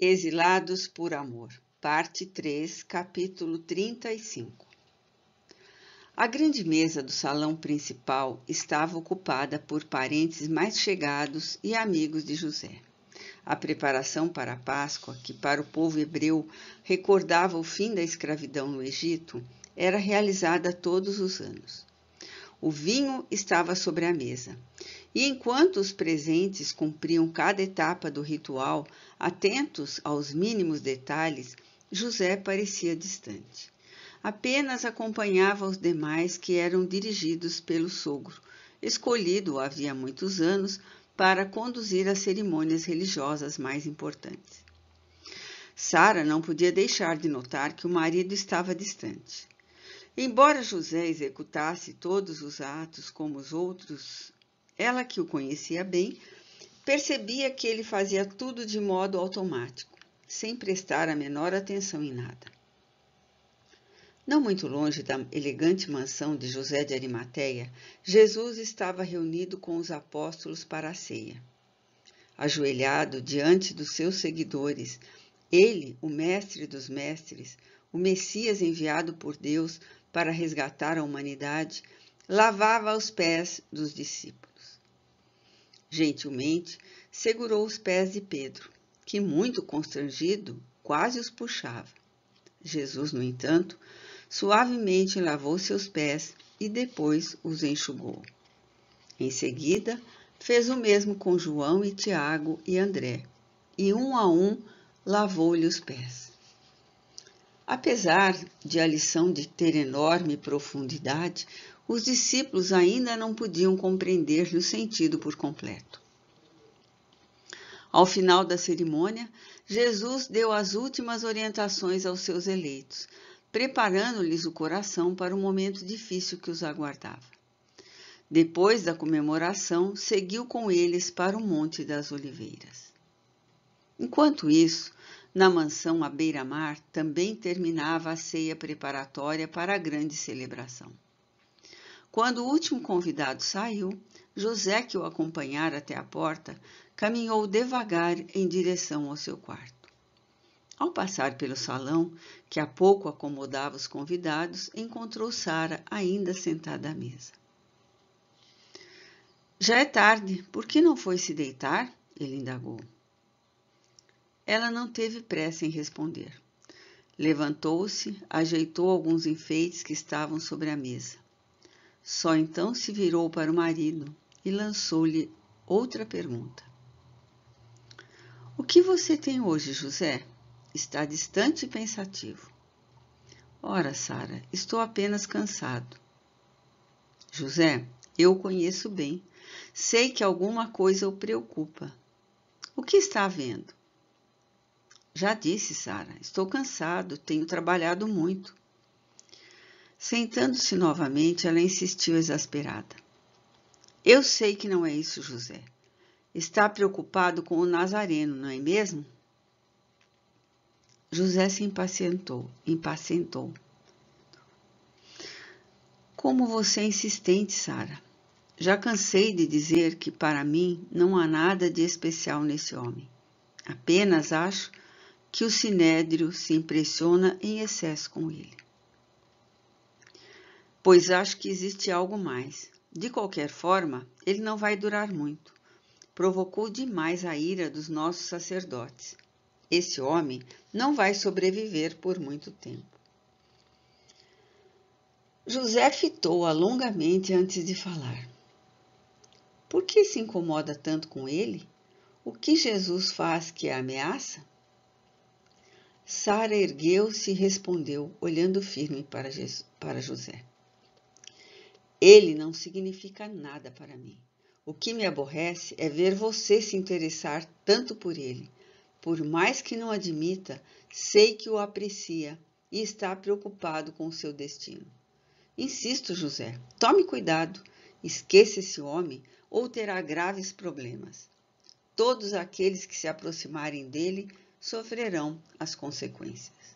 Exilados por Amor, parte 3, capítulo 35. A grande mesa do salão principal estava ocupada por parentes mais chegados e amigos de José. A preparação para a Páscoa, que para o povo hebreu recordava o fim da escravidão no Egito, era realizada todos os anos. O vinho estava sobre a mesa, e enquanto os presentes cumpriam cada etapa do ritual, atentos aos mínimos detalhes, José parecia distante. Apenas acompanhava os demais que eram dirigidos pelo sogro, escolhido havia muitos anos para conduzir as cerimônias religiosas mais importantes. Sara não podia deixar de notar que o marido estava distante. Embora José executasse todos os atos como os outros, ela que o conhecia bem, percebia que ele fazia tudo de modo automático, sem prestar a menor atenção em nada. Não muito longe da elegante mansão de José de Arimateia, Jesus estava reunido com os apóstolos para a ceia. Ajoelhado diante dos seus seguidores, ele, o mestre dos mestres, o Messias enviado por Deus para resgatar a humanidade, lavava os pés dos discípulos. Gentilmente, segurou os pés de Pedro, que, muito constrangido, quase os puxava. Jesus, no entanto, suavemente lavou seus pés e depois os enxugou. Em seguida, fez o mesmo com João e Tiago e André, e um a um lavou-lhe os pés. Apesar de a lição de ter enorme profundidade, os discípulos ainda não podiam compreender-lhe o sentido por completo. Ao final da cerimônia, Jesus deu as últimas orientações aos seus eleitos, preparando-lhes o coração para o momento difícil que os aguardava. Depois da comemoração, seguiu com eles para o Monte das Oliveiras. Enquanto isso, na mansão à beira-mar, também terminava a ceia preparatória para a grande celebração. Quando o último convidado saiu, José, que o acompanhara até a porta, caminhou devagar em direção ao seu quarto. Ao passar pelo salão, que há pouco acomodava os convidados, encontrou Sara ainda sentada à mesa. Já é tarde, por que não foi se deitar? Ele indagou. Ela não teve pressa em responder. Levantou-se, ajeitou alguns enfeites que estavam sobre a mesa. Só então se virou para o marido e lançou-lhe outra pergunta. O que você tem hoje, José? Está distante e pensativo. Ora, Sara, estou apenas cansado. José, eu o conheço bem. Sei que alguma coisa o preocupa. O que está havendo? Já disse, Sara, estou cansado, tenho trabalhado muito. Sentando-se novamente, ela insistiu exasperada. Eu sei que não é isso, José. Está preocupado com o Nazareno, não é mesmo? José se impacientou. Como você é insistente, Sara. Já cansei de dizer que para mim não há nada de especial nesse homem. Apenas acho que o sinédrio se impressiona em excesso com ele. Pois acho que existe algo mais. De qualquer forma, ele não vai durar muito. Provocou demais a ira dos nossos sacerdotes. Esse homem não vai sobreviver por muito tempo. José fitou-a longamente antes de falar. Por que se incomoda tanto com ele? O que Jesus faz que a ameaça? Sara ergueu-se e respondeu, olhando firme para José. Ele não significa nada para mim. O que me aborrece é ver você se interessar tanto por ele. Por mais que não admita, sei que o aprecia e está preocupado com o seu destino. Insisto, José, tome cuidado, esqueça esse homem ou terá graves problemas. Todos aqueles que se aproximarem dele sofrerão as consequências.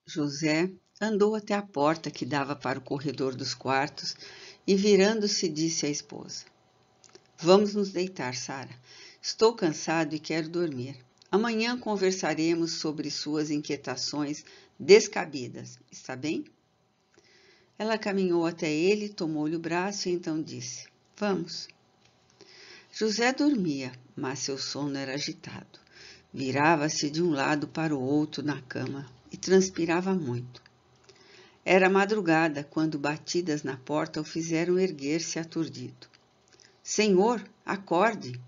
José andou até a porta que dava para o corredor dos quartos e, virando-se, disse à esposa. Vamos nos deitar, Sara. Estou cansado e quero dormir. Amanhã conversaremos sobre suas inquietações descabidas, está bem? Ela caminhou até ele, tomou-lhe o braço e então disse: Vamos. José dormia, mas seu sono era agitado. Virava-se de um lado para o outro na cama e transpirava muito. Era madrugada quando batidas na porta o fizeram erguer-se aturdido. Senhor, acorde!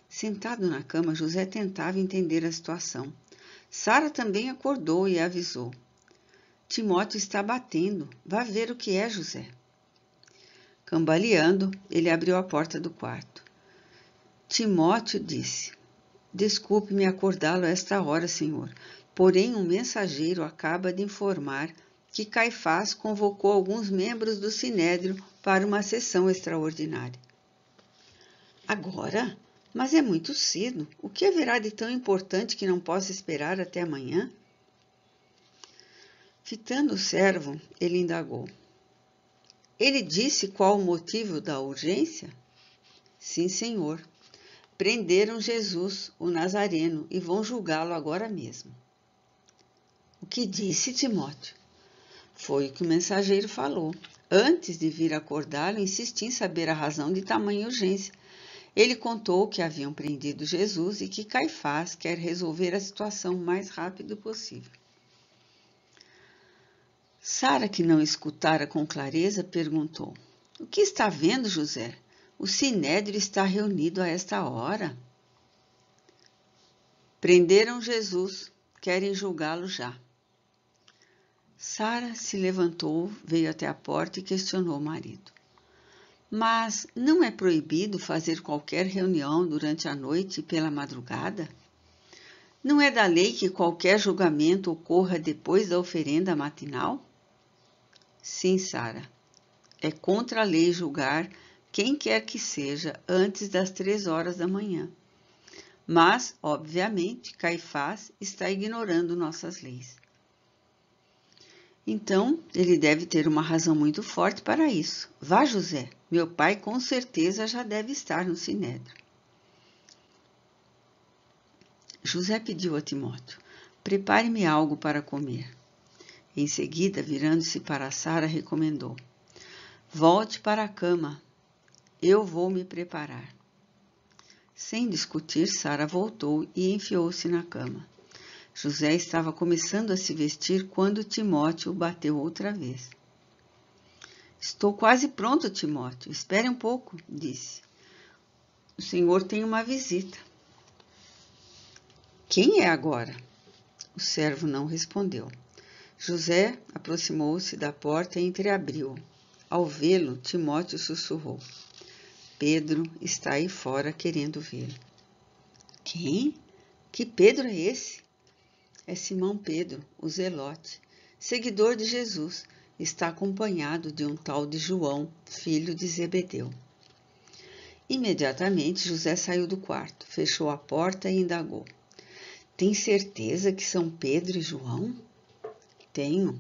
Sentado na cama, José tentava entender a situação. Sara também acordou e avisou. Timóteo está batendo. Vá ver o que é, José. Cambaleando, ele abriu a porta do quarto. Timóteo disse: Desculpe-me acordá-lo a esta hora, senhor. Porém, um mensageiro acaba de informar que Caifás convocou alguns membros do Sinédrio para uma sessão extraordinária. Agora? Mas é muito cedo. O que haverá de tão importante que não possa esperar até amanhã? Fitando o servo, ele indagou. Ele disse qual o motivo da urgência? Sim, senhor. Prenderam Jesus, o Nazareno, e vão julgá-lo agora mesmo. O que disse Timóteo? Foi o que o mensageiro falou. Antes de vir acordá-lo, insisti em saber a razão de tamanha urgência. Ele contou que haviam prendido Jesus e que Caifás quer resolver a situação o mais rápido possível. Sara, que não escutara com clareza, perguntou: O que está vendo, José? O sinédrio está reunido a esta hora. Prenderam Jesus, querem julgá-lo já. Sara se levantou, veio até a porta e questionou o marido. Mas não é proibido fazer qualquer reunião durante a noite e pela madrugada? Não é da lei que qualquer julgamento ocorra depois da oferenda matinal? Sim, Sara. É contra a lei julgar quem quer que seja antes das 3 horas da manhã. Mas, obviamente, Caifás está ignorando nossas leis. Então, ele deve ter uma razão muito forte para isso. Vá, José, meu pai com certeza já deve estar no sinédrio. José pediu a Timóteo: Prepare-me algo para comer. Em seguida, virando-se para Sara, recomendou: Volte para a cama, eu vou me preparar. Sem discutir, Sara voltou e enfiou-se na cama. José estava começando a se vestir quando Timóteo o bateu outra vez. Estou quase pronto, Timóteo. Espere um pouco, disse. O senhor tem uma visita. Quem é agora? O servo não respondeu. José aproximou-se da porta e entreabriu. Ao vê-lo, Timóteo sussurrou. Pedro está aí fora querendo vê-lo. Quem? Que Pedro é esse? É Simão Pedro, o Zelote, seguidor de Jesus. Está acompanhado de um tal de João, filho de Zebedeu. Imediatamente José saiu do quarto, fechou a porta e indagou. Tem certeza que são Pedro e João? Tenho.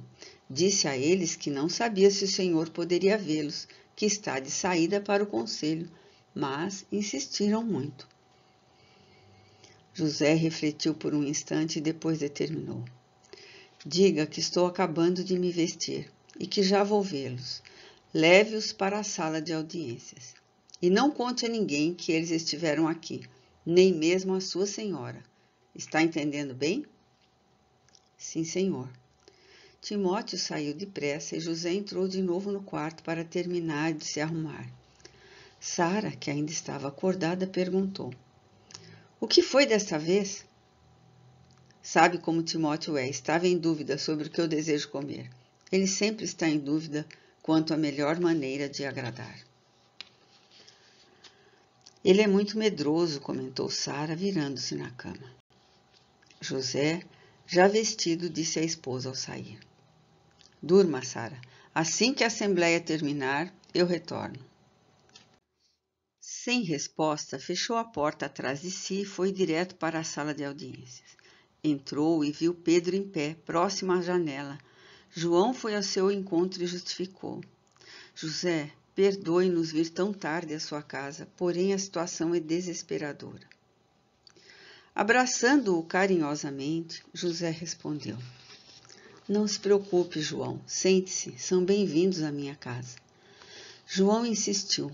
Disse a eles que não sabia se o Senhor poderia vê-los, que está de saída para o conselho, mas insistiram muito. José refletiu por um instante e depois determinou. Diga que estou acabando de me vestir e que já vou vê-los. Leve-os para a sala de audiências. E não conte a ninguém que eles estiveram aqui, nem mesmo a sua senhora. Está entendendo bem? Sim, senhor. Timóteo saiu depressa e José entrou de novo no quarto para terminar de se arrumar. Sara, que ainda estava acordada, perguntou. O que foi desta vez? Sabe como Timóteo é, estava em dúvida sobre o que eu desejo comer. Ele sempre está em dúvida quanto à melhor maneira de agradar. Ele é muito medroso, comentou Sara, virando-se na cama. José, já vestido, disse à esposa ao sair. Durma, Sara. Assim que a assembleia terminar, eu retorno. Sem resposta, fechou a porta atrás de si e foi direto para a sala de audiências. Entrou e viu Pedro em pé, próximo à janela. João foi ao seu encontro e justificou. José, perdoe-nos vir tão tarde à sua casa, porém a situação é desesperadora. Abraçando-o carinhosamente, José respondeu: Não se preocupe, João. Sente-se, são bem-vindos à minha casa. João insistiu: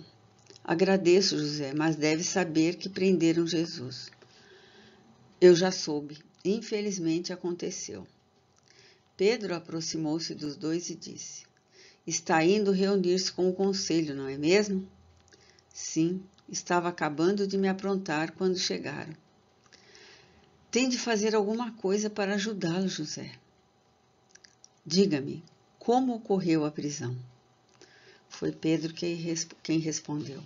Agradeço, José, mas deve saber que prenderam Jesus. Eu já soube. Infelizmente aconteceu. Pedro aproximou-se dos dois e disse: Está indo reunir-se com o conselho, não é mesmo? Sim, estava acabando de me aprontar quando chegaram. Tem de fazer alguma coisa para ajudá-lo, José. Diga-me, como ocorreu a prisão? Foi Pedro quem respondeu.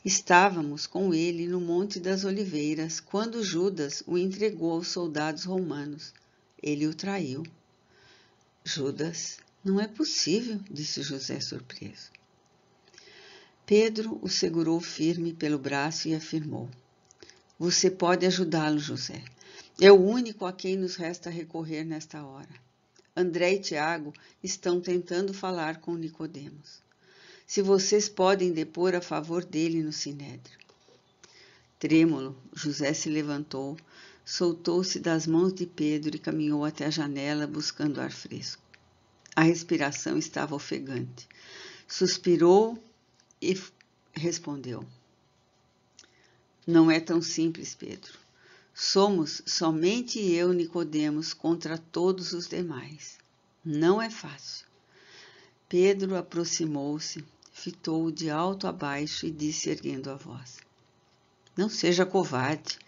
Estávamos com ele no Monte das Oliveiras, quando Judas o entregou aos soldados romanos. Ele o traiu. Judas, não é possível, disse José surpreso. Pedro o segurou firme pelo braço e afirmou: Você pode ajudá-lo, José. É o único a quem nos resta recorrer nesta hora. André e Tiago estão tentando falar com Nicodemos. Se vocês podem depor a favor dele no sinédrio. Trêmulo, José se levantou, soltou-se das mãos de Pedro e caminhou até a janela buscando ar fresco. A respiração estava ofegante. Suspirou e respondeu: Não é tão simples, Pedro. Somos somente eu, Nicodemos, contra todos os demais. Não é fácil. Pedro aproximou-se, fitou-o de alto a baixo e disse erguendo a voz: Não seja covarde.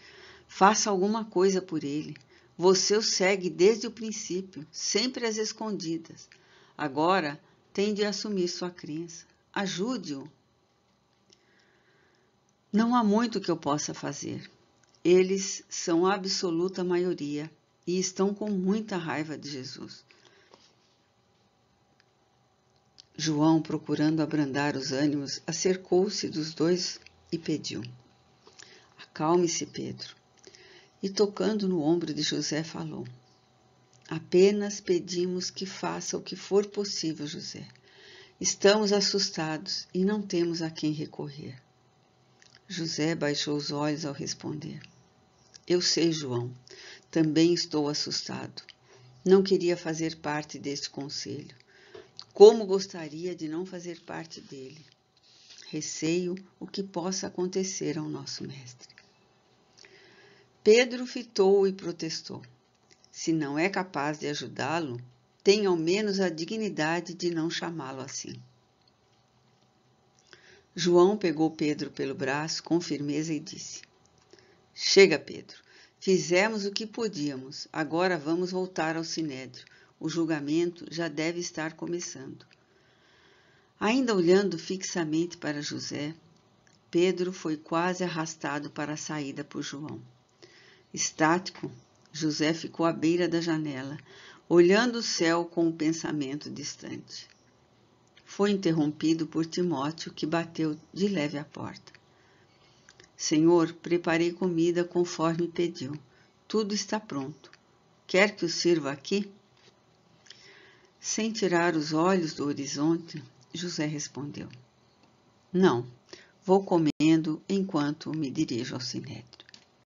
Faça alguma coisa por ele. Você o segue desde o princípio, sempre às escondidas. Agora tem de assumir sua crença. Ajude-o. Não há muito que eu possa fazer. Eles são a absoluta maioria e estão com muita raiva de Jesus. João, procurando abrandar os ânimos, acercou-se dos dois e pediu: Acalme-se, Pedro. E tocando no ombro de José, falou: Apenas pedimos que faça o que for possível, José. Estamos assustados e não temos a quem recorrer. José baixou os olhos ao responder: Eu sei, João, também estou assustado. Não queria fazer parte deste conselho. Como gostaria de não fazer parte dele. Receio o que possa acontecer ao nosso mestre. Pedro fitou-o e protestou: Se não é capaz de ajudá-lo, tem ao menos a dignidade de não chamá-lo assim. João pegou Pedro pelo braço com firmeza e disse: Chega, Pedro. Fizemos o que podíamos. Agora vamos voltar ao sinédrio. O julgamento já deve estar começando. Ainda olhando fixamente para José, Pedro foi quase arrastado para a saída por João. Estático, José ficou à beira da janela, olhando o céu com o pensamento distante. Foi interrompido por Timóteo, que bateu de leve à porta. Senhor, preparei comida conforme pediu. Tudo está pronto. Quer que o sirva aqui? Sem tirar os olhos do horizonte, José respondeu: Não, vou comendo enquanto me dirijo ao sinédrio.